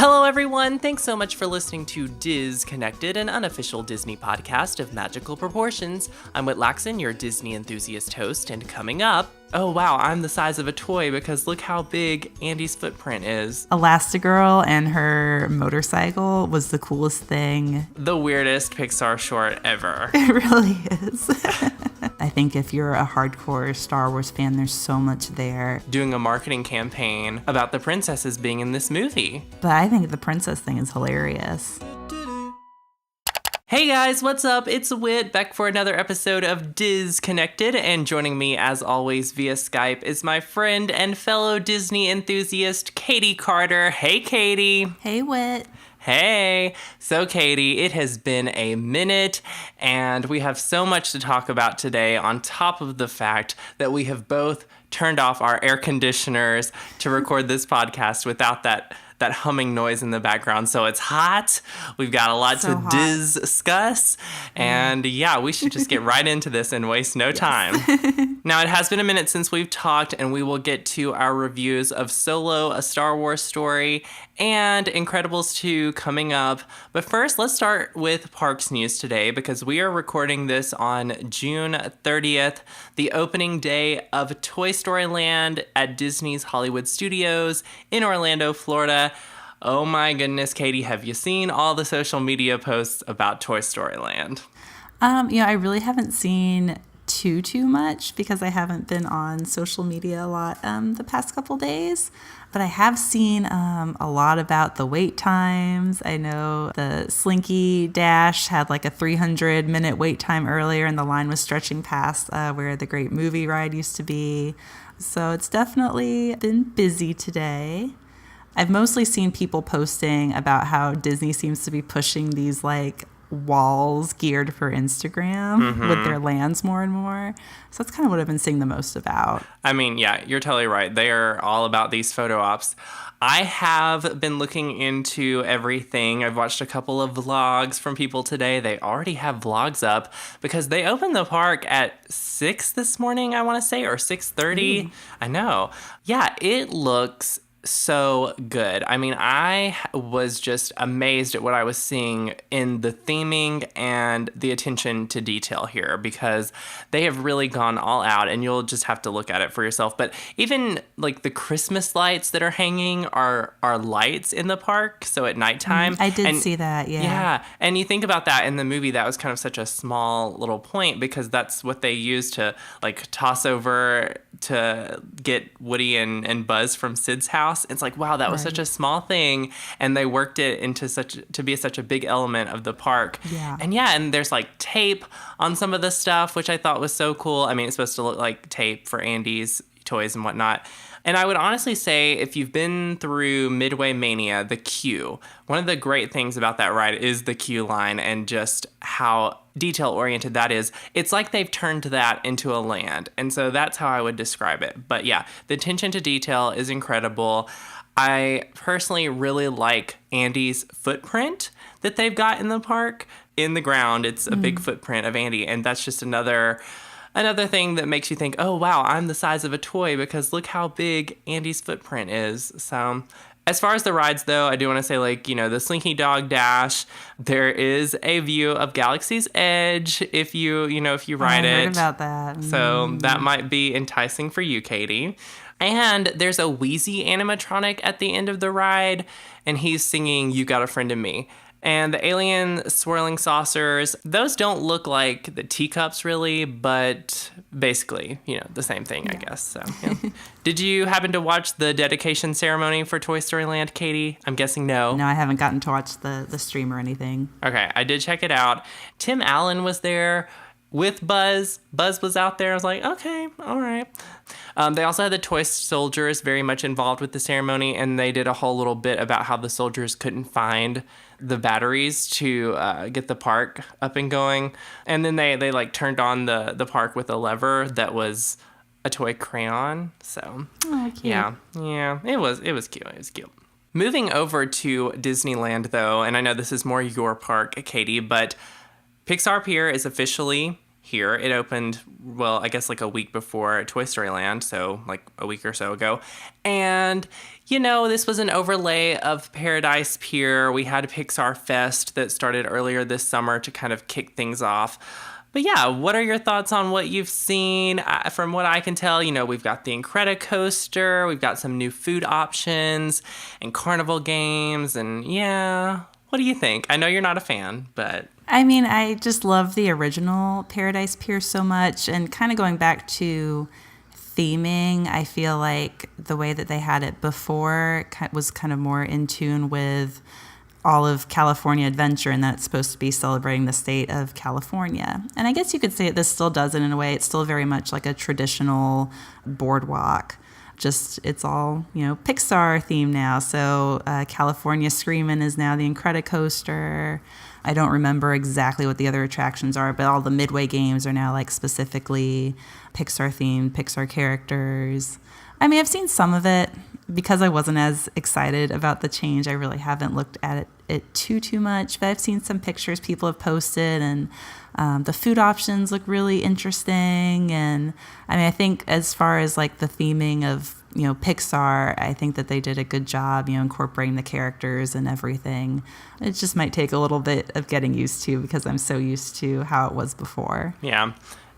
Hello, everyone. Thanks so much for listening to Diz Connected, an unofficial Disney podcast of magical proportions. I'm Whit Laxon, your Disney enthusiast host, and coming up, oh wow, I'm the size of a toy because look how big Andy's footprint is. Elastigirl and her motorcycle was the coolest thing. The weirdest Pixar short ever. It really is. I think if you're a hardcore Star Wars fan, there's so much there. Doing a marketing campaign about the princesses being in this movie. But I think the princess thing is hilarious. Hey guys, what's up? It's Whit, back for another episode of Diz Connected, and joining me as always via Skype is my friend and fellow Disney enthusiast, Katie Carter. Hey Katie. Hey Whit. Hey! So Katie, it has been a minute, and we have so much to talk about today on top of the fact that we have both turned off our air conditioners to record this podcast without that humming noise in the background. So it's hot. We've got a lot to discuss. And yeah, we should just get right into this and waste no time. Now, it has been a minute since we've talked, and we will get to our reviews of Solo, A Star Wars Story, and Incredibles 2 coming up. But first, let's start with parks news today, because we are recording this on June 30th, the opening day of Toy Story Land at Disney's Hollywood Studios in Orlando, Florida. Oh my goodness, Katie, have you seen all the social media posts about Toy Story Land? I really haven't seen too much because I haven't been on social media a lot the past couple days. But I have seen a lot about the wait times. I know the Slinky Dash had like a 300-minute wait time earlier, and the line was stretching past where the Great Movie Ride used to be. So it's definitely been busy today. I've mostly seen people posting about how Disney seems to be pushing these like walls geared for Instagram with their lands more and more. So that's kind of what I've been seeing the most about. I mean, yeah, you're totally right. They are all about these photo ops. I have been looking into everything. I've watched a couple of vlogs from people today. They already have vlogs up because they opened the park at 6 this morning, I want to say, or 6:30. I know. Yeah, it looks so good. I mean, I was just amazed at what I was seeing in the theming and the attention to detail here, because they have really gone all out, and you'll just have to look at it for yourself. But even like the Christmas lights that are hanging are lights in the park, so at nighttime. I did see that, yeah. Yeah, and you think about that in the movie, that was kind of such a small little point, because that's what they used to like toss over to get Woody and Buzz from Sid's house. It's like, wow, that was such a small thing, and they worked it into to be such a big element of the park. Yeah. And there's like tape on some of the stuff, which I thought was so cool. I mean, it's supposed to look like tape for Andy's toys and whatnot. And I would honestly say, if you've been through Midway Mania, the queue, one of the great things about that ride is the queue line and just how detail-oriented that is. It's like they've turned that into a land. And so that's how I would describe it. But yeah, the attention to detail is incredible. I personally really like Andy's footprint that they've got in the park. In the ground, it's a big footprint of Andy. And that's just another thing that makes you think, oh, wow, I'm the size of a toy because look how big Andy's footprint is. So as far as the rides, though, I do want to say, like, the Slinky Dog Dash, there is a view of Galaxy's Edge if you ride it. I heard about that. So that might be enticing for you, Katie. And there's a Wheezy animatronic at the end of the ride, and he's singing You Got a Friend in Me. And the alien swirling saucers, those don't look like the teacups really, but basically, the same thing, I guess. So, yeah. Did you happen to watch the dedication ceremony for Toy Story Land, Katie? I'm guessing no. No, I haven't gotten to watch the stream or anything. Okay, I did check it out. Tim Allen was there with Buzz. Buzz was out there. I was like, okay, all right. They also had the toy soldiers very much involved with the ceremony, and they did a whole little bit about how the soldiers couldn't find the batteries to get the park up and going. And then they like turned on the park with a lever that was a toy crayon. So cute. yeah, it was cute. It was cute. Moving over to Disneyland, though, and I know this is more your park, Katie, but PIXAR Pier is officially here. It opened, well, I guess like a week before Toy Story Land, so like a week or so ago. And, this was an overlay of Paradise Pier. We had a Pixar Fest that started earlier this summer to kind of kick things off. But yeah, what are your thoughts on what you've seen? From what I can tell, we've got the Incredicoaster, we've got some new food options and carnival games, and yeah. What do you think? I know you're not a fan, but... I mean, I just love the original Paradise Pier so much, and kind of going back to theming, I feel like the way that they had it before was kind of more in tune with all of California Adventure, and that it's supposed to be celebrating the state of California. And I guess you could say this still does it in a way. It's still very much like a traditional boardwalk. Just it's all Pixar themed now. So California Screamin' is now the Incredicoaster. I don't remember exactly what the other attractions are, but all the Midway games are now like specifically Pixar themed, Pixar characters. I mean, I've seen some of it because I wasn't as excited about the change. I really haven't looked at it too much, but I've seen some pictures people have posted, and the food options look really interesting. And I mean, I think as far as like the theming of Pixar, I think that they did a good job incorporating the characters and everything. It just might take a little bit of getting used to because I'm so used to how it was before. Yeah.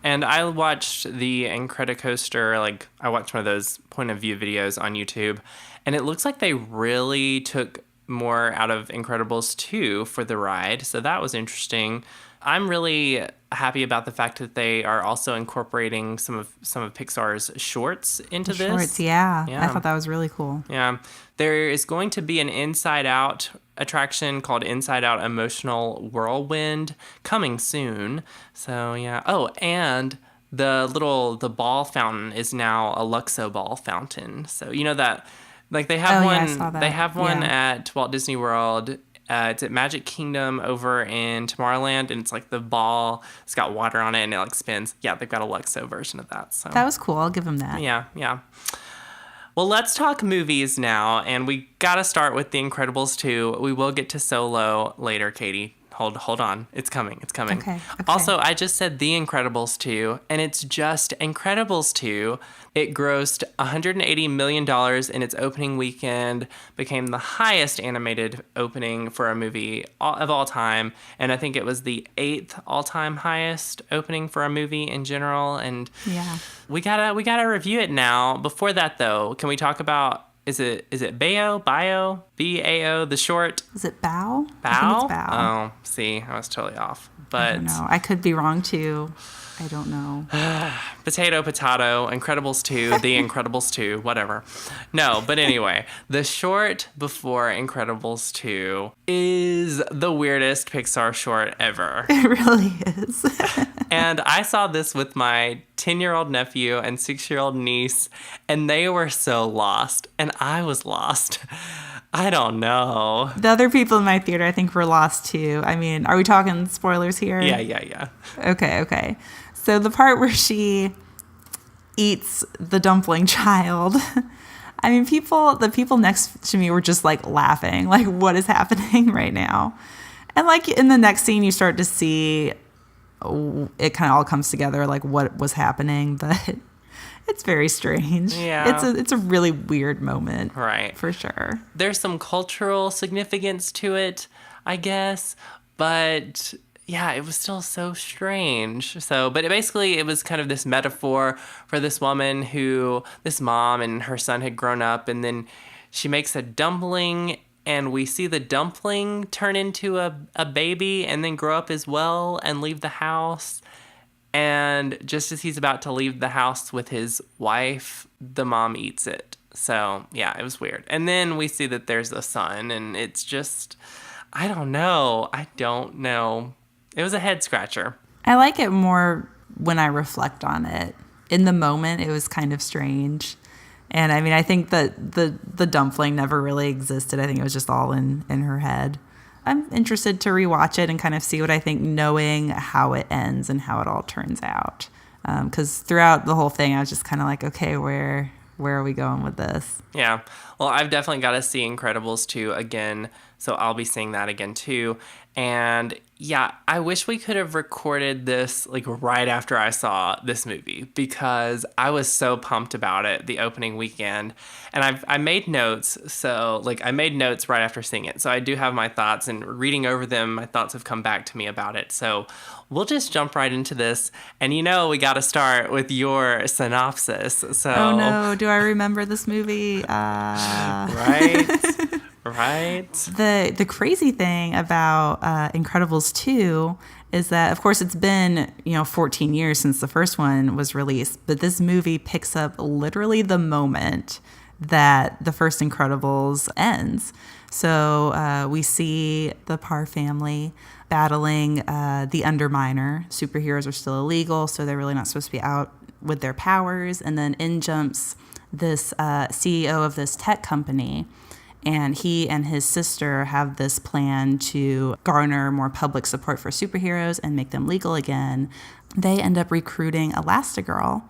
And I watched the Incredicoaster, like I watched one of those point of view videos on YouTube, and it looks like they really took more out of Incredibles 2 for the ride. So that was interesting. I'm really happy about the fact that they are also incorporating some of Pixar's shorts into this. Shorts, yeah. I thought that was really cool. Yeah. There is going to be an Inside Out attraction called Inside Out Emotional Whirlwind coming soon. So, yeah. Oh, and the ball fountain is now a Luxo ball fountain. So, that like they have one. Yeah, I saw that. They have one at Walt Disney World. It's at Magic Kingdom over in Tomorrowland, and it's like the ball. It's got water on it, and it like spins. Yeah, they've got a Luxo version of that. So that was cool. I'll give them that. Yeah. Well, let's talk movies now, and we gotta start with The Incredibles 2. We will get to Solo later, Katie. Hold on. It's coming. Okay. Also, I just said The Incredibles 2, and it's just Incredibles 2. It grossed $180 million in its opening weekend, became the highest animated opening for a movie of all time, and I think it was the 8th all-time highest opening for a movie in general. And yeah, we gotta review it now. Before that, though, can we talk about is it Bao, B-A-O, the short? Is it Bao? Bao? I think it's Bao. Oh, see, I was totally off. But I don't know. I could be wrong too. I don't know. Potato, Incredibles 2, The Incredibles 2, whatever. No, but anyway, the short before Incredibles 2 is the weirdest Pixar short ever. It really is. And I saw this with my 10-year-old nephew and 6-year-old niece, and they were so lost, and I was lost. I don't know. The other people in my theater, I think, were lost too. I mean, are we talking spoilers here? Yeah. Okay. So the part where she eats the dumpling child, I mean, the people next to me were just like laughing, like, what is happening right now? And like in the next scene, you start to see it kind of all comes together, like what was happening, but it's very strange. Yeah. It's a really weird moment. Right. For sure. There's some cultural significance to it, I guess, but yeah, it was still so strange. But it was kind of this metaphor for this woman this mom and her son had grown up, and then she makes a dumpling, and we see the dumpling turn into a baby and then grow up as well and leave the house. And just as he's about to leave the house with his wife, the mom eats it. So, yeah, it was weird. And then we see that there's a son, and it's just, I don't know. It was a head scratcher. I like it more when I reflect on it. In the moment, it was kind of strange. And I mean, I think that the dumpling never really existed. I think it was just all in her head. I'm interested to rewatch it and kind of see what I think, knowing how it ends and how it all turns out. Because throughout the whole thing, I was just kind of like, okay, where are we going with this? Yeah. Well, I've definitely got to see Incredibles 2 again, so I'll be seeing that again too. And yeah, I wish we could have recorded this like right after I saw this movie because I was so pumped about it the opening weekend. And I made notes. So like I made notes right after seeing it. So I do have my thoughts, and reading over them, my thoughts have come back to me about it. So we'll just jump right into this. And we got to start with your synopsis. So Oh no, do I remember this movie? right. Right. The crazy thing about Incredibles 2 is that, of course, it's been 14 years since the first one was released, but this movie picks up literally the moment that the first Incredibles ends. So we see the Parr family battling the Underminer. Superheroes are still illegal, so they're really not supposed to be out with their powers. And then in jumps this CEO of this tech company. And he and his sister have this plan to garner more public support for superheroes and make them legal again. They end up recruiting Elastigirl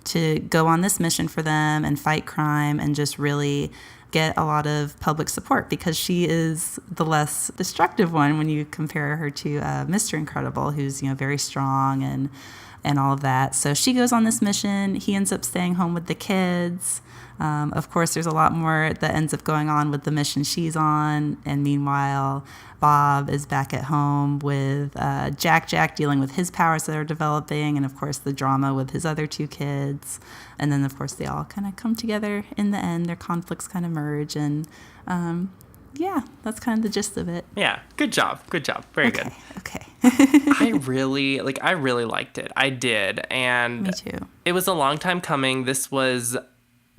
to go on this mission for them and fight crime and just really get a lot of public support because she is the less destructive one when you compare her to Mr. Incredible, who's very strong and all of that. So she goes on this mission. He ends up staying home with the kids. Of course, there's a lot more that ends up going on with the mission she's on. And meanwhile, Bob is back at home with Jack dealing with his powers that are developing. And, of course, the drama with his other two kids. And then, of course, they all kind of come together in the end. Their conflicts kind of merge. And, yeah, that's kind of the gist of it. Yeah. Good job. Very good. Okay. I really liked it. I did. And Me too. It was a long time coming. This was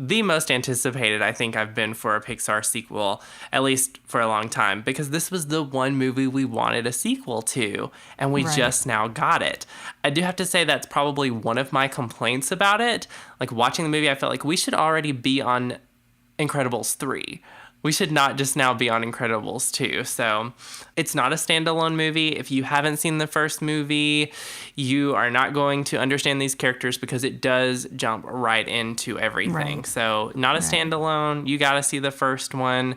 the most anticipated I think I've been for a Pixar sequel, at least for a long time, because this was the one movie we wanted a sequel to, and we just now got it. I do have to say that's probably one of my complaints about it. Like watching the movie, I felt like we should already be on Incredibles 3. We should not just now be on Incredibles 2. So it's not a standalone movie. If you haven't seen the first movie, you are not going to understand these characters because it does jump right into everything. Right. So not a standalone. You got to see the first one.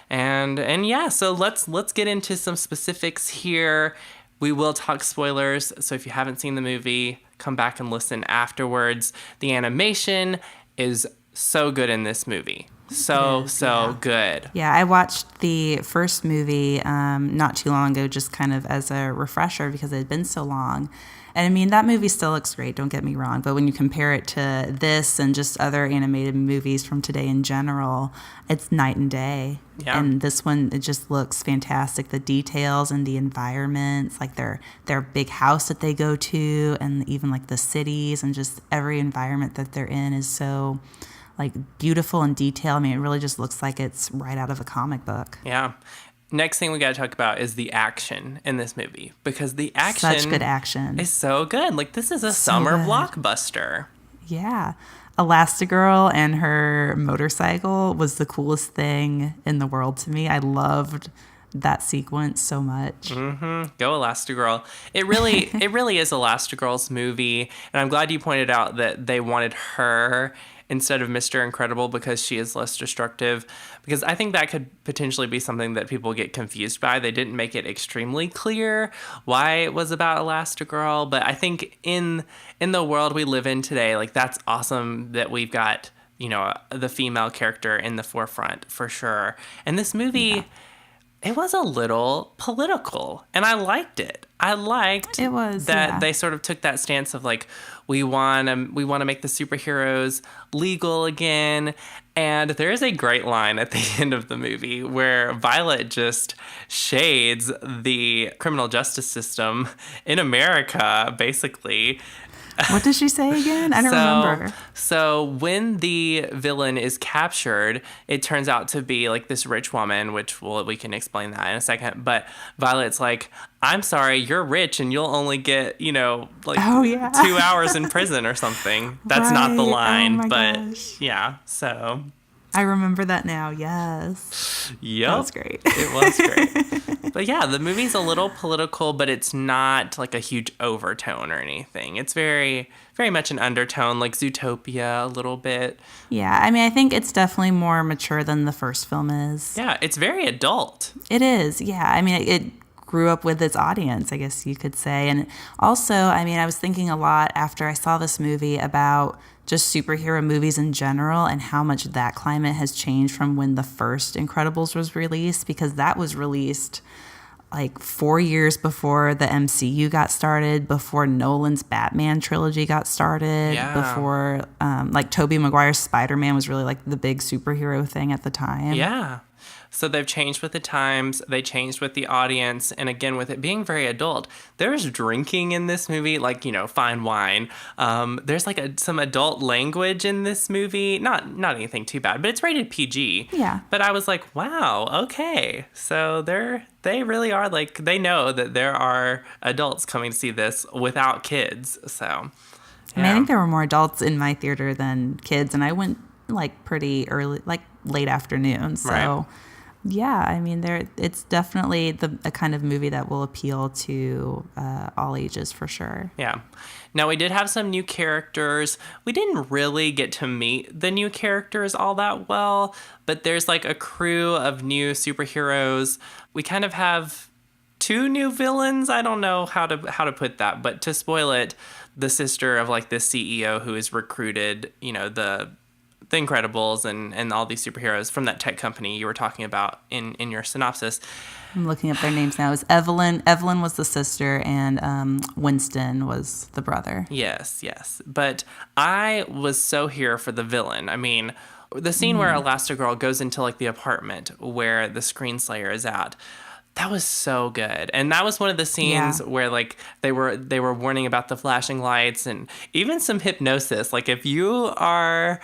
And yeah, so let's get into some specifics here. We will talk spoilers. So if you haven't seen the movie, come back and listen afterwards. The animation is so good in this movie. So good. Yeah, I watched the first movie not too long ago, just kind of as a refresher because it had been so long. And I mean, that movie still looks great, don't get me wrong. But when you compare it to this and just other animated movies from today in general, it's night and day. Yeah. And this one, it just looks fantastic. The details and the environments, like their big house that they go to, and even like the cities and just every environment that they're in is so like beautiful and detailed. I mean, it really just looks like it's right out of a comic book. Yeah. Next thing we got to talk about is the action in this movie, because the action Such good action is so good. Like this is a summer blockbuster. Yeah. Elastigirl and her motorcycle was the coolest thing in the world to me. I loved that sequence so much. Mm-hmm. Go Elastigirl. It really is Elastigirl's movie, and I'm glad you pointed out that they wanted her instead of Mr. Incredible because she is less destructive, because I think that could potentially be something that people get confused by. They didn't make it extremely clear why it was about Elastigirl, but I think in the world we live in today, like that's awesome that we've got, the female character in the forefront for sure. And this movie, it was a little political, and I liked it. I liked that they sort of took that stance of like, we want to make the superheroes legal again. And there is a great line at the end of the movie where Violet just shades the criminal justice system in America, basically. What did she say again? I don't remember. So when the villain is captured, it turns out to be like this rich woman, which we can explain that in a second. But Violet's like, I'm sorry, you're rich and you'll only get, 2 hours in prison or something. That's not the line, gosh. Yeah, so. I remember that now, yes. Yep. That was great. It was great. But yeah, the movie's a little political, but it's not like a huge overtone or anything. It's very, very much an undertone, like Zootopia a little bit. Yeah, I mean, I think it's definitely more mature than the first film is. Yeah, it's very adult. It is, yeah. I mean, it grew up with its audience, I guess you could say. And also, I mean, I was thinking a lot after I saw this movie about just superhero movies in general and how much that climate has changed from when the first Incredibles was released, because that was released like 4 years before the MCU got started, before Nolan's Batman trilogy got started, before like Tobey Maguire's Spider-Man was really like the big superhero thing at the time. Yeah. So they've changed with the times, they changed with the audience, and again, with it being very adult, there's drinking in this movie, like, fine wine. There's like some adult language in this movie, not anything too bad, but it's rated PG. Yeah. But I was like, wow, okay. So they really are like, they know that there are adults coming to see this without kids, so. Yeah. I mean, I think there were more adults in my theater than kids, and I went like pretty early, like late afternoon, so. Right. Yeah, I mean, it's definitely a kind of movie that will appeal to all ages for sure. Yeah. Now, we did have some new characters. We didn't really get to meet the new characters all that well, but there's like a crew of new superheroes. We kind of have 2 new villains. I don't know how to put that, but to spoil it, the sister of like the CEO who is recruited, the Incredibles and all these superheroes from that tech company you were talking about in your synopsis. I'm looking up their names now. It was Evelyn. Evelyn was the sister, and Winston was the brother. Yes. But I was so here for the villain. I mean, the scene where Elastigirl goes into like the apartment where the Screenslayer is at. That was so good. And that was one of the scenes where like they were warning about the flashing lights and even some hypnosis. Like if you are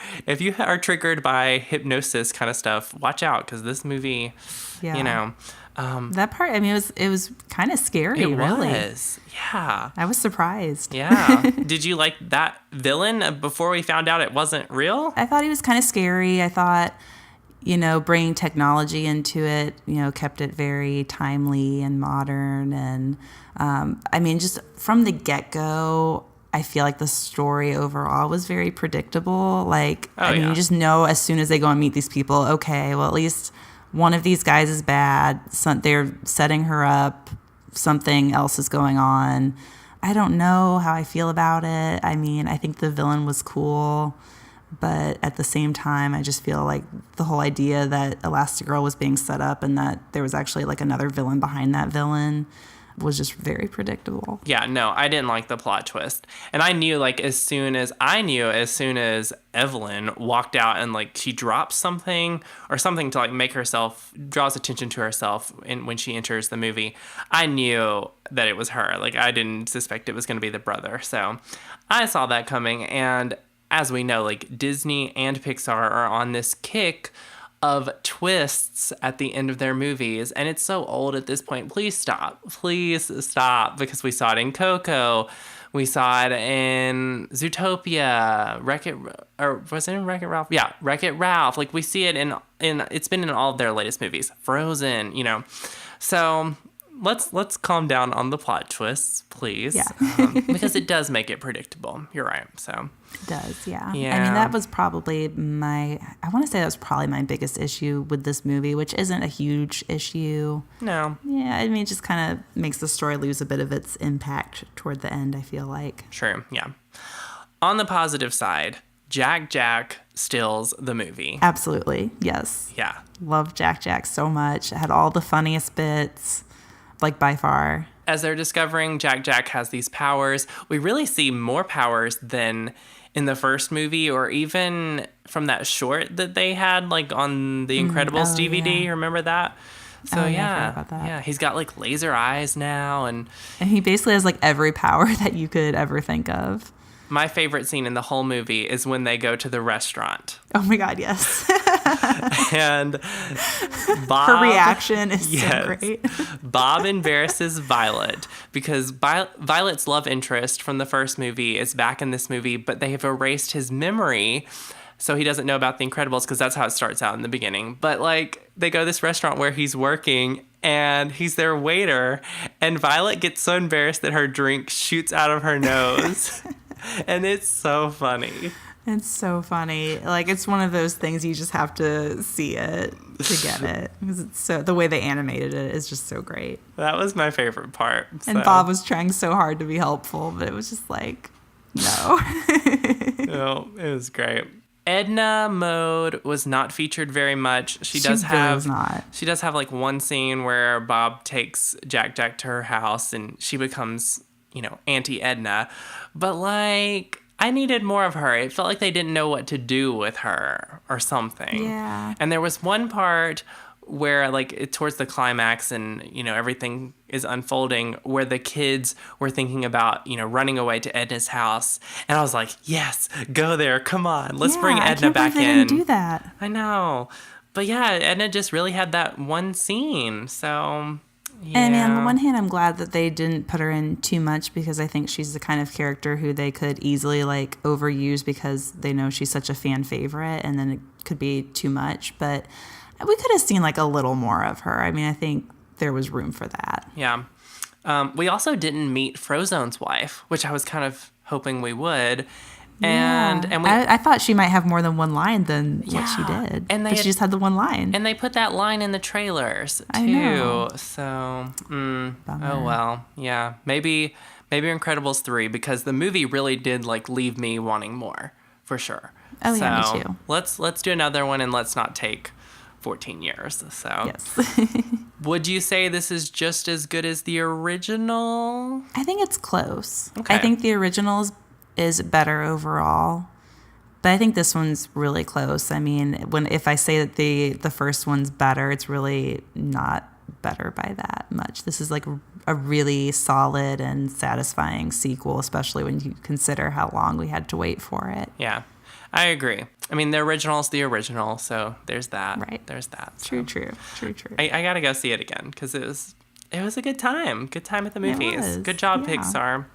triggered by hypnosis kind of stuff, watch out, because this movie, that part, I mean, it was kind of scary, really. It was. Yeah. I was surprised. Yeah. Did you like that villain before we found out it wasn't real? I thought he was kind of scary. I thought, bringing technology into it, kept it very timely and modern. And I mean, just from the get-go, I feel like the story overall was very predictable. Like, you just know as soon as they go and meet these people, okay, well, at least one of these guys is bad. They're setting her up. Something else is going on. I don't know how I feel about it. I mean, I think the villain was cool. But at the same time, I just feel like the whole idea that Elastigirl was being set up and that there was actually like another villain behind that villain was just very predictable. Yeah, no, I didn't like the plot twist. And I knew as soon as Evelyn walked out and like she drops something or something to like make herself, draws attention to herself when she enters the movie, I knew that it was her. Like I didn't suspect it was going to be the brother. So I saw that coming. And as we know, like Disney and Pixar are on this kick of twists at the end of their movies, and it's so old at this point. Please stop, because we saw it in Coco, we saw it in Zootopia, was it in Wreck-It Ralph? Yeah, Wreck-It Ralph. Like we see it in it's been in all of their latest movies, Frozen, So let's calm down on the plot twists, please. Yeah. Because it does make it predictable. You're right. So it does, yeah. Yeah. I mean, that was probably my biggest issue with this movie, which isn't a huge issue. No. Yeah, I mean, it just kind of makes the story lose a bit of its impact toward the end, I feel like. True, yeah. On the positive side, Jack steals the movie. Absolutely, yes. Yeah. Love Jack so much. Had all the funniest bits. Like by far. As they're discovering Jack has these powers, we really see more powers than in the first movie or even from that short that they had like on the Incredibles DVD. Yeah. Remember that? So I forgot about that. Yeah, he's got like laser eyes now and he basically has like every power that you could ever think of. My favorite scene in the whole movie is when they go to the restaurant. Oh my God, yes. And Bob... Her reaction is so great. Bob embarrasses Violet because Violet's love interest from the first movie is back in this movie, but they have erased his memory, so he doesn't know about the Incredibles because that's how it starts out in the beginning. But like they go to this restaurant where he's working and he's their waiter, and Violet gets so embarrassed that her drink shoots out of her nose. And it's so funny. It's so funny. Like, it's one of those things you just have to see it to get it. Because it's so, the way they animated it is just so great. That was my favorite part. And Bob was trying so hard to be helpful, but it was just like, no. Oh, it was great. Edna Mode was not featured very much. She does have like one scene where Bob takes Jack to her house and she becomes, Auntie Edna. But like, I needed more of her. It felt like they didn't know what to do with her or something. Yeah. And there was one part where like towards the climax and, everything is unfolding where the kids were thinking about, running away to Edna's house. And I was like, yes, go there. Come on. Let's bring Edna back in. They didn't do that. I know. But yeah, Edna just really had that one scene. So... yeah. And on the one hand, I'm glad that they didn't put her in too much because I think she's the kind of character who they could easily like overuse because they know she's such a fan favorite and then it could be too much. But we could have seen like a little more of her. I mean, I think there was room for that. Yeah. We also didn't meet Frozone's wife, which I was kind of hoping we would. And I thought she might have more than one line than what she did. But she just had the one line. And they put that line in the trailers too. I know. So, oh well. Yeah. Maybe Incredibles 3 because the movie really did like leave me wanting more for sure. Oh yeah, me too. Let's do another one and let's not take 14 years. So yes. Would you say this is just as good as the original? I think it's close. Okay. I think the original is better overall, but I think this one's really close. I mean, if I say that the first one's better, it's really not better by that much. This is like a really solid and satisfying sequel, especially when you consider how long we had to wait for it. Yeah, I agree. I mean, the original's the original, so there's that. Right. There's that. So. True. I gotta go see it again because it was a good time. Good time at the movies. Good job, yeah. Pixar.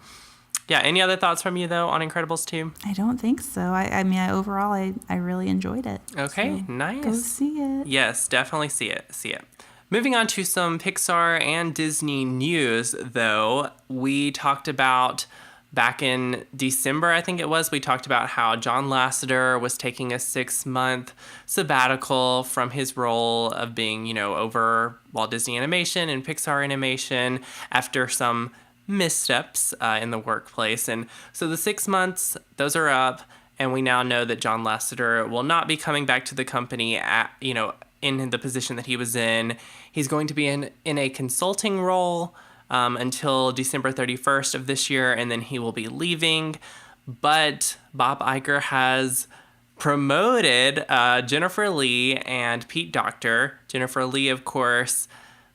Yeah, any other thoughts from you, though, on Incredibles 2? I don't think so. I mean, overall, I really enjoyed it. Okay, so nice. Go see it. Yes, definitely see it. Moving on to some Pixar and Disney news, though, we talked about back in December, I think it was, we talked about how John Lasseter was taking a 6-month sabbatical from his role of being, over Walt Disney Animation and Pixar Animation after some missteps in the workplace. And so the 6 months, those are up, and we now know that John Lasseter will not be coming back to the company in the position that he was in. He's going to be in a consulting role until December 31st of this year, and then he will be leaving. But Bob Iger has promoted Jennifer Lee and Pete Docter. Jennifer Lee, of course,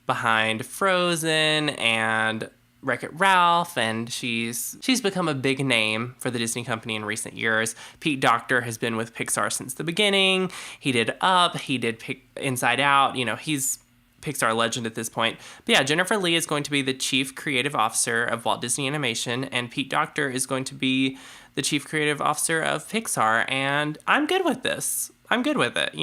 behind Frozen and Wreck-It Ralph, and she's become a big name for the Disney company in recent years. Pete Docter has been with Pixar since the beginning. He did Up, he did Inside Out. He's Pixar legend at this point. But yeah, Jennifer Lee is going to be the Chief Creative Officer of Walt Disney Animation, and Pete Docter is going to be the Chief Creative Officer of Pixar, and I'm good with this. I'm good with it,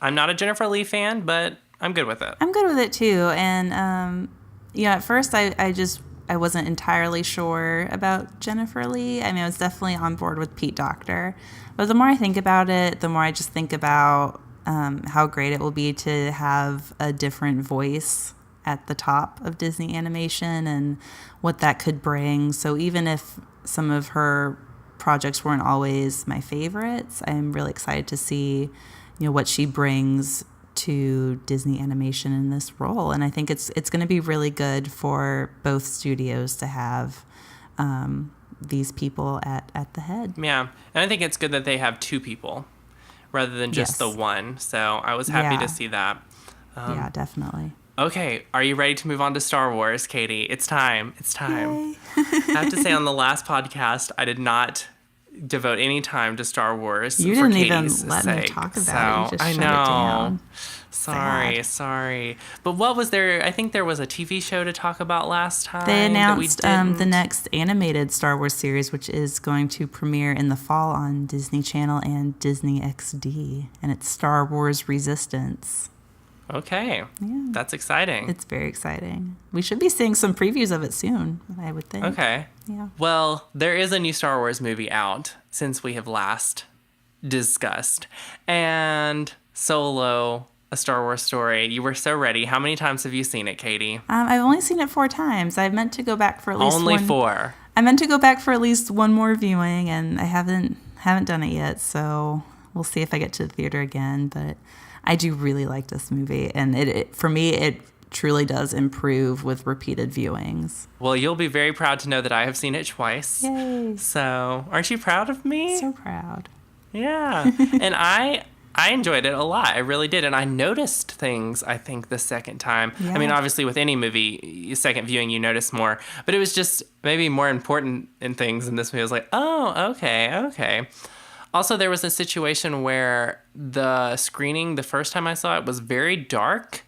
I'm not a Jennifer Lee fan, but I'm good with it. I'm good with it too, and at first I wasn't entirely sure about Jennifer Lee. I mean, I was definitely on board with Pete Docter. But the more I think about it, the more I just think about how great it will be to have a different voice at the top of Disney Animation and what that could bring. So even if some of her projects weren't always my favorites, I'm really excited to see, what she brings to Disney Animation in this role, and I think it's going to be really good for both studios to have these people at the head. Yeah, and I think it's good that they have 2 people rather than just the one. So I was happy to see that. Yeah, definitely. Okay, are you ready to move on to Star Wars, Katie? It's time. Yay. I have to say, on the last podcast, I did not devote any time to Star Wars. You for didn't Katie's even let sake. me talk about it. You just I shut know. it down. Sorry. But what was there? I think there was a TV show to talk about last time. They announced the next animated Star Wars series, which is going to premiere in the fall on Disney Channel and Disney XD, and it's Star Wars Resistance. Okay. Yeah. That's exciting. It's very exciting. We should be seeing some previews of it soon, I would think. Okay. Yeah. Well, there is a new Star Wars movie out since we have last discussed. And Solo, A Star Wars Story, you were so ready. How many times have you seen it, Katie? I've only seen it 4 times. I meant to go back for at least Only one. 4. I meant to go back for at least one more viewing, and I haven't done it yet. So we'll see if I get to the theater again. But I do really like this movie, and for me it truly does improve with repeated viewings. Well, you'll be very proud to know that I have seen it twice. Yay! So, aren't you proud of me? So proud. Yeah. And I enjoyed it a lot. I really did. And I noticed things, I think, the second time. Yeah. I mean, obviously, with any movie, second viewing, you notice more. But it was just maybe more important in things in this movie. I was like, oh, okay. Also, there was a situation where the screening, the first time I saw it, was very dark.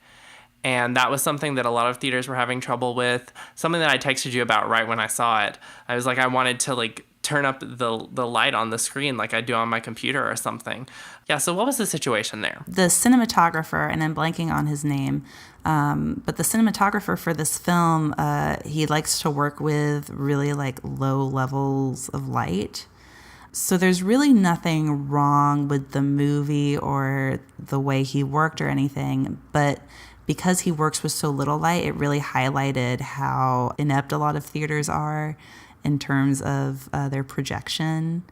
And that was something that a lot of theaters were having trouble with. Something that I texted you about right when I saw it. I was like, I wanted to turn up the light on the screen like I do on my computer or something. Yeah, so what was the situation there? The cinematographer, and I'm blanking on his name, but the cinematographer for this film, he likes to work with really low levels of light. So there's really nothing wrong with the movie or the way he worked or anything, but because he works with so little light, it really highlighted how inept a lot of theaters are in terms of their projection.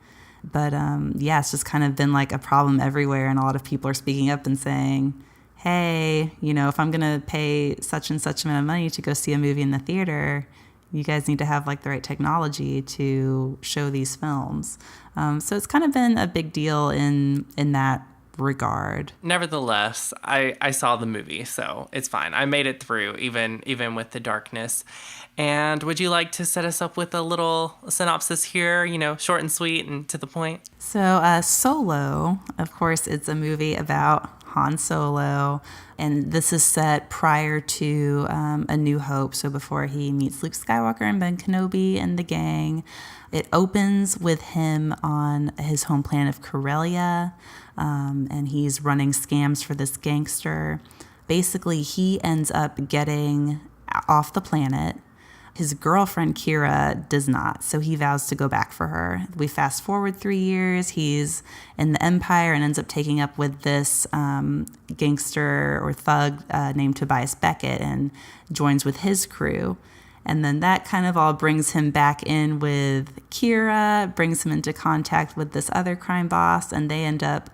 But it's just kind of been a problem everywhere, and a lot of people are speaking up and saying, hey, if I'm going to pay such and such amount of money to go see a movie in the theater, you guys need to have the right technology to show these films. So it's kind of been a big deal in that regard. Nevertheless, I saw the movie, so it's fine. I made it through, even with the darkness. And would you like to set us up with a little synopsis here, short and sweet and to the point? So Solo, of course, it's a movie about Han Solo, and this is set prior to A New Hope, so before he meets Luke Skywalker and Ben Kenobi and the gang. It opens with him on his home planet of Corellia, and he's running scams for this gangster. Basically, he ends up getting off the planet. His girlfriend, Kira, does not, so he vows to go back for her. We fast forward 3 years. He's in the Empire and ends up taking up with this gangster or thug named Tobias Beckett and joins with his crew. And then that kind of all brings him back in with Kira, brings him into contact with this other crime boss, and they end up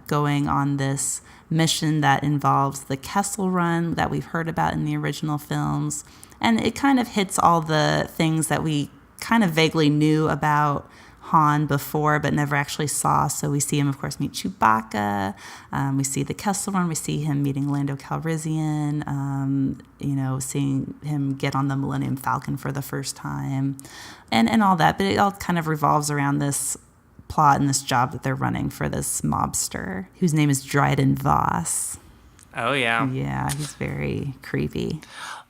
going on this mission that involves the Kessel Run that we've heard about in the original films. And it kind of hits all the things that we kind of vaguely knew about Han before, but never actually saw. So we see him, of course, meet Chewbacca. We see the Kessel Run. We see him meeting Lando Calrissian. Seeing him get on the Millennium Falcon for the first time, and all that. But it all kind of revolves around this plot and this job that they're running for this mobster whose name is Dryden Voss. Oh yeah, yeah, he's very creepy.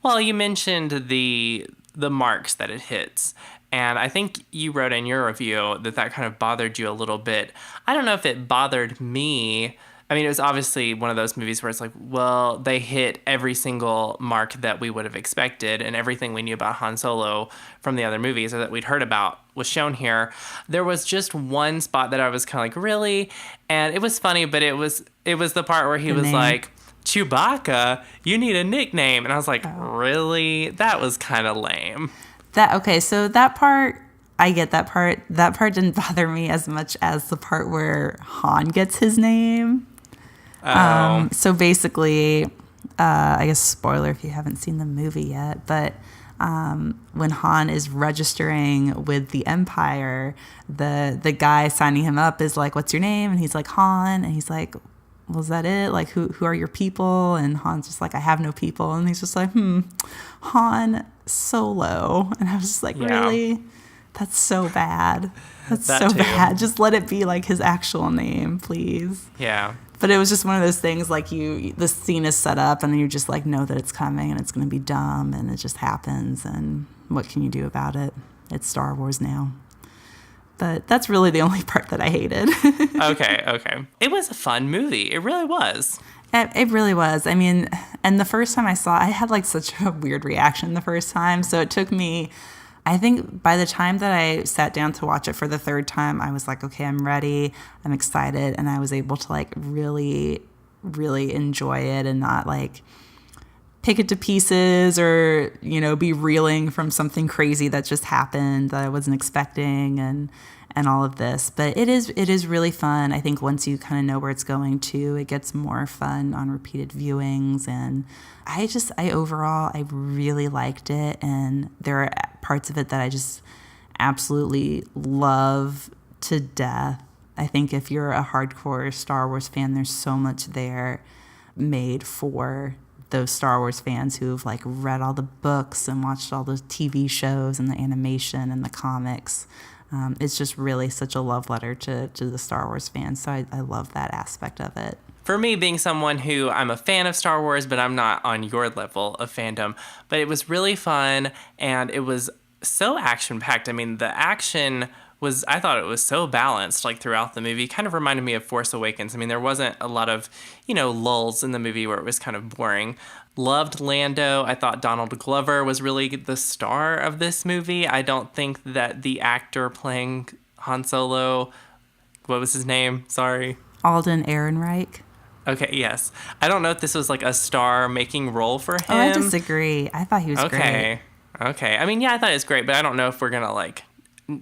Well, you mentioned the marks that it hits. And I think you wrote in your review that kind of bothered you a little bit. I don't know if it bothered me. I mean, it was obviously one of those movies where it's like, well, they hit every single mark that we would have expected, and everything we knew about Han Solo from the other movies or that we'd heard about was shown here. There was just one spot that I was kind of like, really? And it was funny, but it was the part where he was like, Chewbacca, you need a nickname. And I was like, really? That was kind of lame. So that part, I get that part. That part didn't bother me as much as the part where Han gets his name. Oh. So basically, I guess spoiler if you haven't seen the movie yet, but when Han is registering with the Empire, the guy signing him up is like, what's your name? And he's like, Han. And he's like, well, is that it? Like, who are your people? And Han's just like, I have no people. And he's just like, Han Solo. And I was just like, really? That's so bad. That's so bad. Just let it be like his actual name, please. Yeah. But it was just one of those things like the scene is set up and you just like know that it's coming and it's going to be dumb and it just happens. And what can you do about it? It's Star Wars now. But that's really the only part that I hated. Okay. It was a fun movie. It really was. It really was. I mean, and the first time I saw it, I had like such a weird reaction the first time. So it took me I think by the time that I sat down to watch it for the third time, I was like, okay, I'm ready. I'm excited. And I was able to like really, really enjoy it and not like pick it to pieces or, be reeling from something crazy that just happened that I wasn't expecting and all of this. But it is really fun. I think once you kind of know where it's going to, it gets more fun on repeated viewings. And I overall, I really liked it. And there are parts of it that I just absolutely love to death. I think if you're a hardcore Star Wars fan, there's so much there made for those Star Wars fans who've like read all the books and watched all the TV shows and the animation and the comics. It's just really such a love letter to the Star Wars fans. So I love that aspect of it. For me, being someone who I'm a fan of Star Wars, but I'm not on your level of fandom, but it was really fun and it was so action-packed. I mean, the action I thought it was so balanced, like throughout the movie. It kind of reminded me of Force Awakens. I mean, there wasn't a lot of, lulls in the movie where it was kind of boring. Loved Lando. I thought Donald Glover was really the star of this movie. I don't think that the actor playing Han Solo, what was his name? Sorry. Alden Ehrenreich. Okay, yes. I don't know if this was like a star-making role for him. Oh, I disagree. I thought he was great. Okay. I mean, yeah, I thought it was great, but I don't know if we're going to like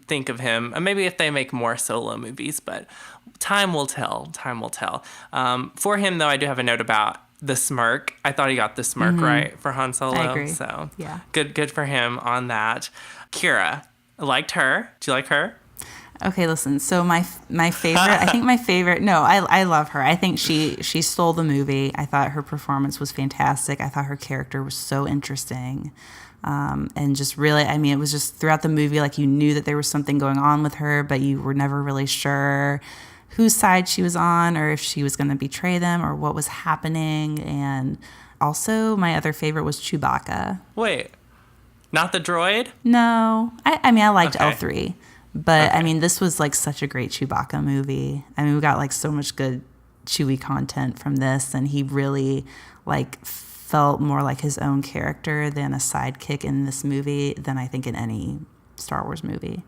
think of him. Maybe if they make more solo movies, but time will tell. For him, though, I do have a note about the smirk. I thought he got the smirk right for Han Solo. I agree. So yeah, good for him on that. Kira, liked her. Do you like her? Okay, listen. So my favorite, I think my favorite. No, I love her. I think she stole the movie. I thought her performance was fantastic. I thought her character was so interesting. And just really, I mean, it was just throughout the movie, like you knew that there was something going on with her, but you were never really sure whose side she was on or if she was going to betray them or what was happening. And also my other favorite was Chewbacca. Wait, not the droid? No. I mean, I liked Okay. L3, but I mean, this was like such a great Chewbacca movie. I mean, we got like so much good Chewie content from this, and he really like felt more like his own character than a sidekick in this movie than I think in any Star Wars movie.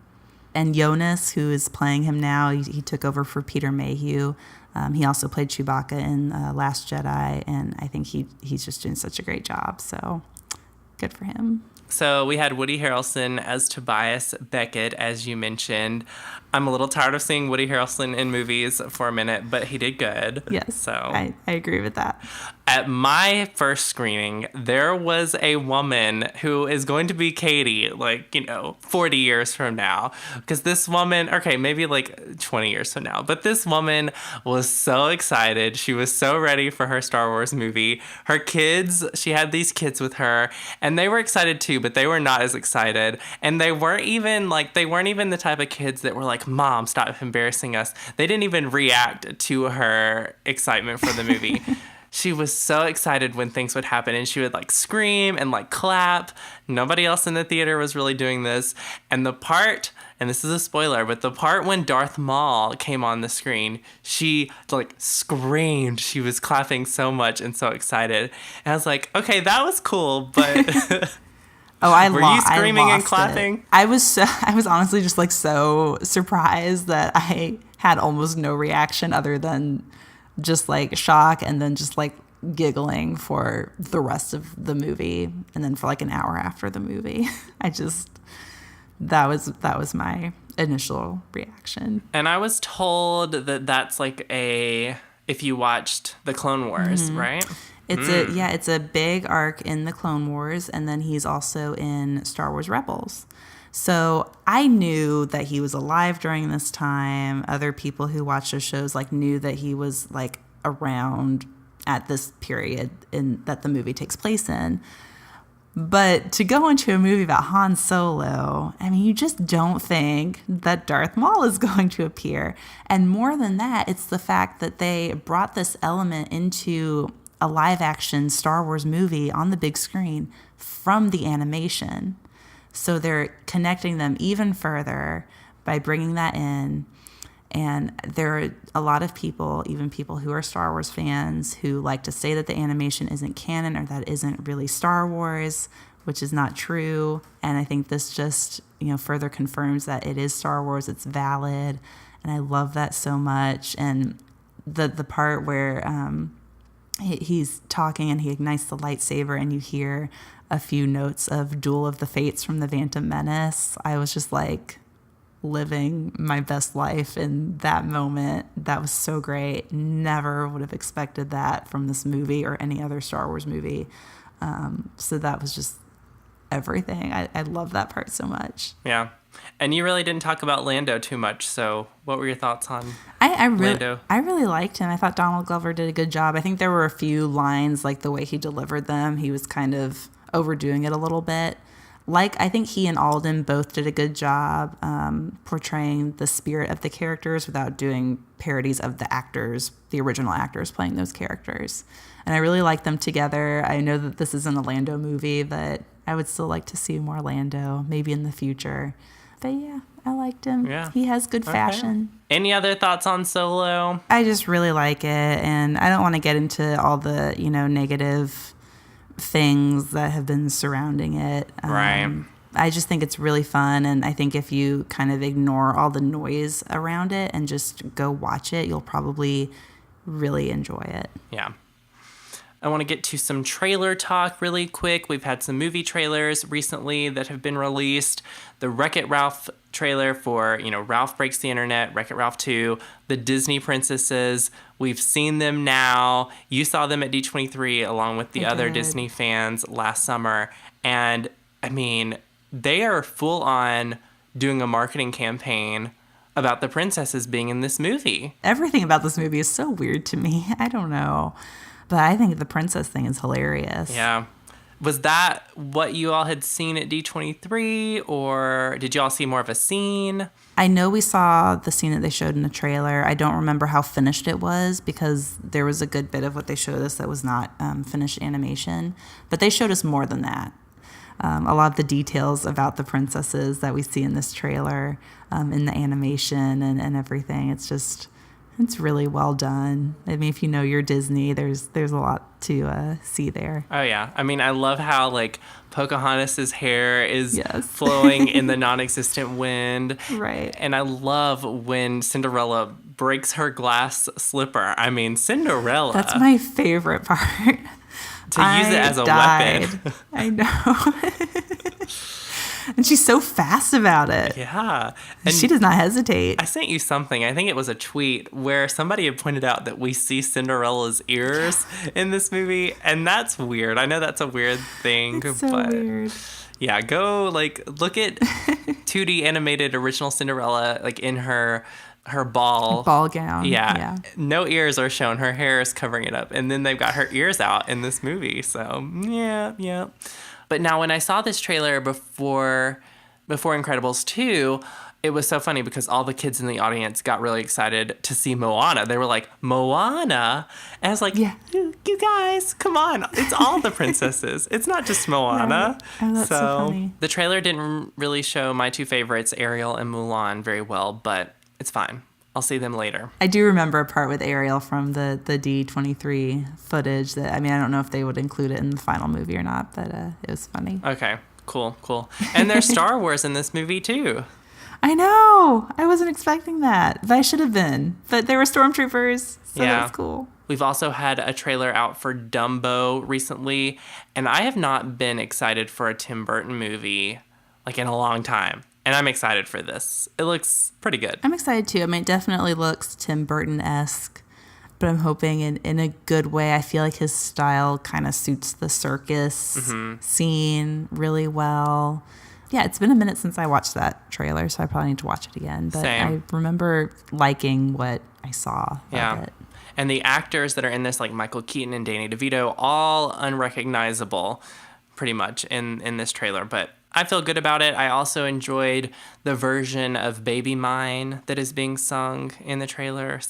And Jonas, who is playing him now, he took over for Peter Mayhew. He also played Chewbacca in Last Jedi, and I think he's just doing such a great job. So good for him. So we had Woody Harrelson as Tobias Beckett, as you mentioned. I'm a little tired of seeing Woody Harrelson in movies for a minute, but he did good. Yes, so I agree with that. At my first screening, there was a woman who is going to be Katie, 40 years from now. Because this woman, okay, maybe like 20 years from now, but this woman was so excited. She was so ready for her Star Wars movie. Her kids, she had these kids with her, and they were excited too, but they were not as excited. And they weren't even the type of kids that were like, Mom, stop embarrassing us. They didn't even react to her excitement for the movie. She was so excited when things would happen, and she would like scream and like clap. Nobody else in the theater was really doing this. And the part, and this is a spoiler, but the part when Darth Maul came on the screen, she like screamed. She was clapping so much and so excited. And I was like, okay, that was cool, but were you screaming and clapping? I was honestly just like so surprised that I had almost no reaction other than just like shock and then just like giggling for the rest of the movie, and then for like an hour after the movie. That was my initial reaction. And I was told that that's like if you watched the Clone Wars, right? It's a big arc in the Clone Wars, and then he's also in Star Wars Rebels. So I knew that he was alive during this time. Other people who watch those shows like knew that he was like around at this period that the movie takes place in. But to go into a movie about Han Solo, I mean, you just don't think that Darth Maul is going to appear. And more than that, it's the fact that they brought this element into a live-action Star Wars movie on the big screen from the animation. So they're connecting them even further by bringing that in. And there are a lot of people, even people who are Star Wars fans, who like to say that the animation isn't canon or that isn't really Star Wars, which is not true. And I think this just, further confirms that it is Star Wars. It's valid. And I love that so much. And the part where he's talking and he ignites the lightsaber and you hear a few notes of Duel of the Fates from the Phantom Menace, I was just like living my best life in that moment. That was so great. Never would have expected that from this movie or any other Star Wars movie. So that was just everything. I love that part so much. Yeah. And you really didn't talk about Lando too much. So what were your thoughts on Lando? I really liked him. I thought Donald Glover did a good job. I think there were a few lines, like the way he delivered them, he was kind of overdoing it a little bit. I think he and Alden both did a good job portraying the spirit of the characters without doing parodies of the actors, the original actors playing those characters. And I really like them together. I know that this isn't a Lando movie, but I would still like to see more Lando, maybe in the future. But yeah, I liked him. Yeah. He has good fashion. Any other thoughts on Solo? I just really like it, and I don't want to get into all the, negative things that have been surrounding it. Right. I just think it's really fun, and I think if you kind of ignore all the noise around it and just go watch it, you'll probably really enjoy it. Yeah. I want to get to some trailer talk really quick. We've had some movie trailers recently that have been released. The Wreck-It Ralph trailer for, Ralph Breaks the Internet, Wreck-It Ralph 2, the Disney princesses. We've seen them now. You saw them at D23 along with the other Disney fans last summer. And, they are full on doing a marketing campaign about the princesses being in this movie. Everything about this movie is so weird to me. I don't know. But I think the princess thing is hilarious. Yeah. Was that what you all had seen at D23, or did you all see more of a scene? I know we saw the scene that they showed in the trailer. I don't remember how finished it was because there was a good bit of what they showed us that was not finished animation. But they showed us more than that. A lot of the details about the princesses that we see in this trailer, in the animation and everything. It's really well done. If you know your Disney, there's a lot to see there. Oh, yeah. I love how, Pocahontas' hair is flowing in the non-existent wind. Right. And I love when Cinderella breaks her glass slipper. Cinderella. That's my favorite part. To use it as a weapon. I know. And she's so fast about it. Yeah. And she does not hesitate. I sent you something. I think it was a tweet where somebody had pointed out that we see Cinderella's ears in this movie. And that's weird. I know that's a weird thing. It's so weird. Yeah, go look at 2D animated original Cinderella in her ball gown. Yeah. No ears are shown. Her hair is covering it up. And then they've got her ears out in this movie. So, yeah. But now when I saw this trailer before Incredibles 2, it was so funny because all the kids in the audience got really excited to see Moana. They were like, Moana? And I was like, yeah. You guys, come on. It's all the princesses. It's not just Moana. Right. Oh, that's so funny. The trailer didn't really show my two favorites, Ariel and Mulan, very well, but it's fine. I'll see them later. I do remember a part with Ariel from the D23 footage that, I don't know if they would include it in the final movie or not, but it was funny. Okay, cool. And there's Star Wars in this movie too. I know. I wasn't expecting that, but I should have been. But there were stormtroopers, so that's cool. We've also had a trailer out for Dumbo recently, and I have not been excited for a Tim Burton movie in a long time. And I'm excited for this. It looks pretty good. I'm excited too. It definitely looks Tim Burton-esque, but I'm hoping in a good way. I feel like his style kind of suits the circus scene really well. Yeah, it's been a minute since I watched that trailer, so I probably need to watch it again. But Same. I remember liking what I saw of it. And the actors that are in this, like Michael Keaton and Danny DeVito, all unrecognizable pretty much in this trailer. But I feel good about it. I also enjoyed the version of Baby Mine that is being sung in the trailer.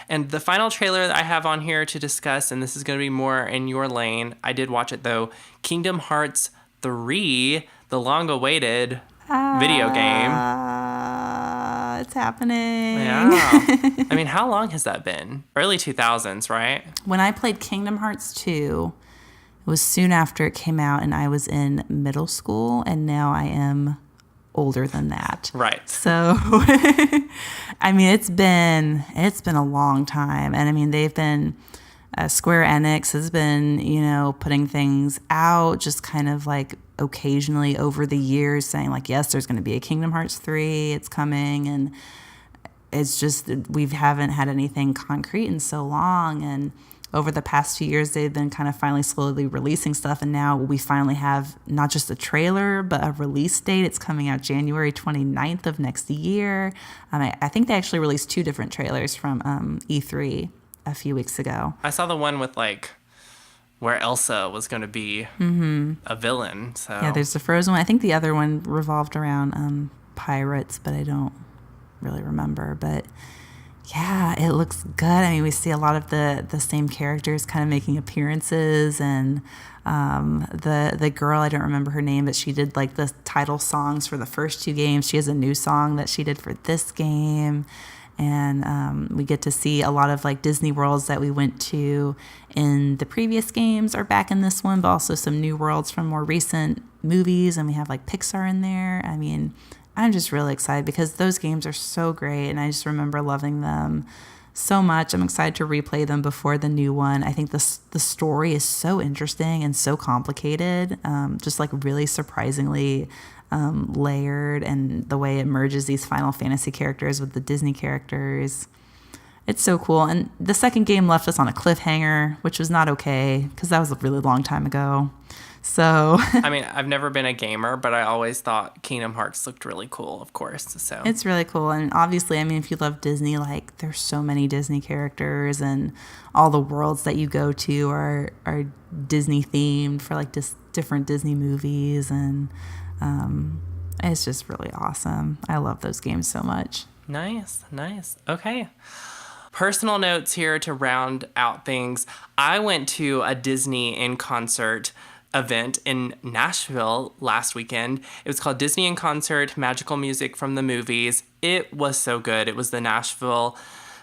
And the final trailer that I have on here to discuss, and this is going to be more in your lane, I did watch it though, Kingdom Hearts 3, the long-awaited video game. It's happening. Yeah. How long has that been? Early 2000s, right? When I played Kingdom Hearts 2, it was soon after it came out, and I was in middle school, and now I am older than that. Right. So, I mean, it's been a long time, and I mean, they've been Square Enix has been, putting things out just kind of like occasionally over the years, saying like, yes, there's going to be a Kingdom Hearts 3, it's coming, and it's just we haven't had anything concrete in so long. And over the past few years, they've been kind of finally slowly releasing stuff, and now we finally have not just a trailer, but a release date. It's coming out January 29th of next year. I think they actually released 2 different trailers from E3 a few weeks ago. I saw the one with like where Elsa was going to be a villain. So yeah, there's the Frozen one. I think the other one revolved around pirates, but I don't really remember. But yeah, it looks good. I mean, we see a lot of the same characters kind of making appearances, and the girl, I don't remember her name, but she did like the title songs for the first 2 games. She has a new song that she did for this game. And we get to see a lot of like Disney worlds that we went to in the previous games are back in this one, but also some new worlds from more recent movies. And we have like Pixar in there. I mean, I'm just really excited because those games are so great, and I just remember loving them so much. I'm excited to replay them before the new one. I think the story is so interesting and so complicated, just like really surprisingly layered, and the way it merges these Final Fantasy characters with the Disney characters. It's so cool. And the second game left us on a cliffhanger, which was not okay because that was a really long time ago. So I mean, I've never been a gamer, but I always thought Kingdom Hearts looked really cool, of course. So it's really cool. And obviously, I mean, if you love Disney, like there's so many Disney characters, and all the worlds that you go to are Disney themed for like just different Disney movies. And it's just really awesome. I love those games so much. Nice. Okay. Personal notes here to round out things. I went to a Disney in concert event in Nashville last weekend. It was called Disney in Concert, Magical Music from the Movies. It was so good. It was the Nashville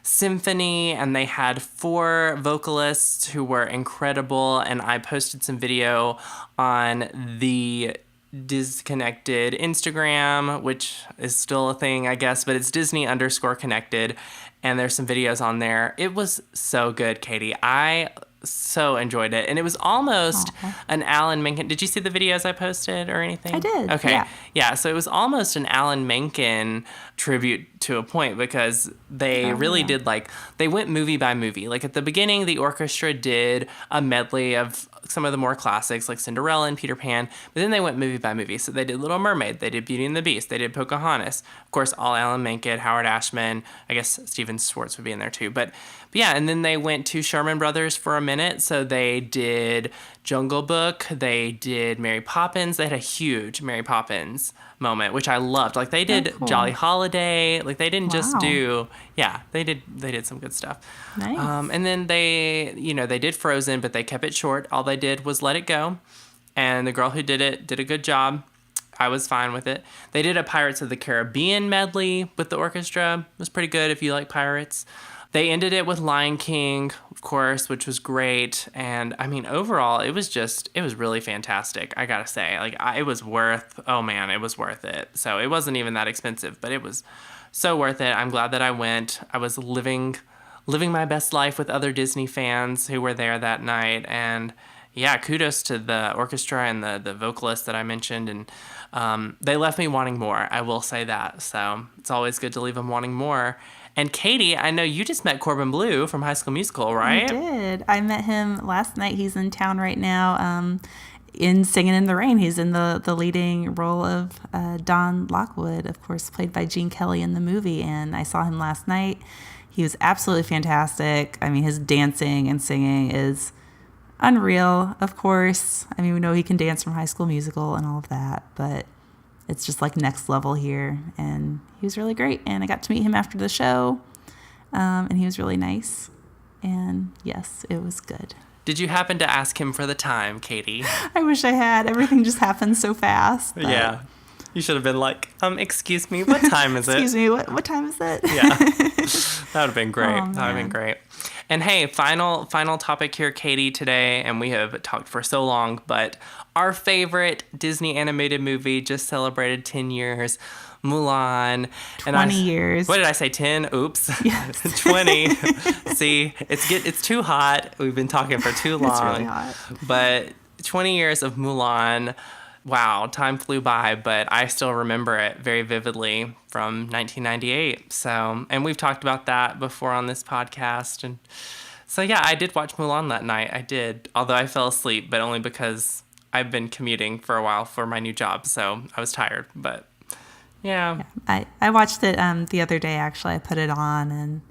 Symphony, and they had 4 vocalists who were incredible, and I posted some video on the Disconnected Instagram, which is still a thing, I guess, but it's Disney_connected, and there's some videos on there. It was so good, Katie. I so enjoyed it, and it was almost an Alan Menken. Did you see the videos I posted or anything? I did. Okay. Yeah, so it was almost an Alan Menken tribute to a point, because they did like, they went movie by movie. Like at the beginning, the orchestra did a medley of some of the more classics like Cinderella and Peter Pan, but then they went movie by movie. So they did Little Mermaid, they did Beauty and the Beast, they did Pocahontas, of course, all Alan Menken, Howard Ashman, I guess Steven Schwartz would be in there too. But yeah, and then they went to Sherman Brothers for a minute. So they did Jungle Book, they did Mary Poppins. They had a huge Mary Poppins moment, which I loved. Like they did Jolly Holiday. Like they didn't just do, they did some good stuff. Nice. And then they did Frozen, but they kept it short. All they did was Let It Go. And the girl who did it did a good job. I was fine with it. They did a Pirates of the Caribbean medley with the orchestra. It was pretty good if you like pirates. They ended it with Lion King, of course, which was great. And I mean, overall, it was really fantastic. I gotta say, like, it was worth it. So it wasn't even that expensive, but it was so worth it. I'm glad that I went. I was living my best life with other Disney fans who were there that night. And yeah, kudos to the orchestra and the vocalist that I mentioned. And they left me wanting more. I will say that. So it's always good to leave them wanting more. And Katie, I know you just met Corbin Bleu from High School Musical, right? I did. I met him last night. He's in town right now in Singing in the Rain. He's in the leading role of Don Lockwood, of course, played by Gene Kelly in the movie. And I saw him last night. He was absolutely fantastic. I mean, his dancing and singing is unreal, of course. I mean, we know he can dance from High School Musical and all of that, but it's just like next level here. And he was really great. And I got to meet him after the show. And he was really nice. And yes, it was good. Did you happen to ask him for the time, Katie? I wish I had. Everything just happened so fast. Yeah. You should have been like, excuse me, what time is it? Excuse me, what time is it? Yeah. That would have been great. Oh, That would have been great. And hey, final topic here, Katie, today, and we have talked for so long, but our favorite Disney animated movie just celebrated 10 years, Mulan. 20 years. What did I say, 10? Oops. Yes. 20. See, it's too hot. We've been talking for too long. It's really hot. But 20 years of Mulan. Wow, time flew by, but I still remember it very vividly from 1998. So, and we've talked about that before on this podcast. And so, yeah, I did watch Mulan that night. I did, although I fell asleep, but only because I've been commuting for a while for my new job. So I was tired, but yeah. I watched it the other day, actually. I put it on, and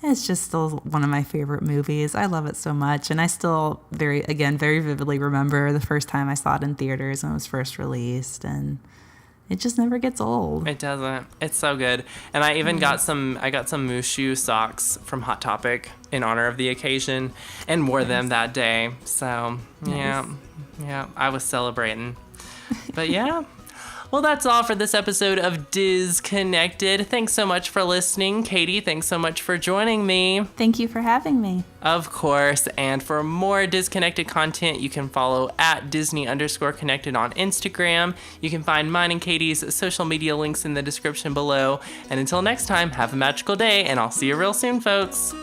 it's just still one of my favorite movies. I love it so much. And I still very vividly remember the first time I saw it in theaters when it was first released. And it just never gets old. It doesn't. It's so good. And I even got some Mushu socks from Hot Topic in honor of the occasion and wore them that day. So, yeah, I was celebrating. But yeah. Well, that's all for this episode of Disconnected. Thanks so much for listening. Katie, thanks so much for joining me. Thank you for having me. Of course. And for more Disconnected content, you can follow at Disney_connected on Instagram. You can find mine and Katie's social media links in the description below. And until next time, have a magical day, and I'll see you real soon, folks.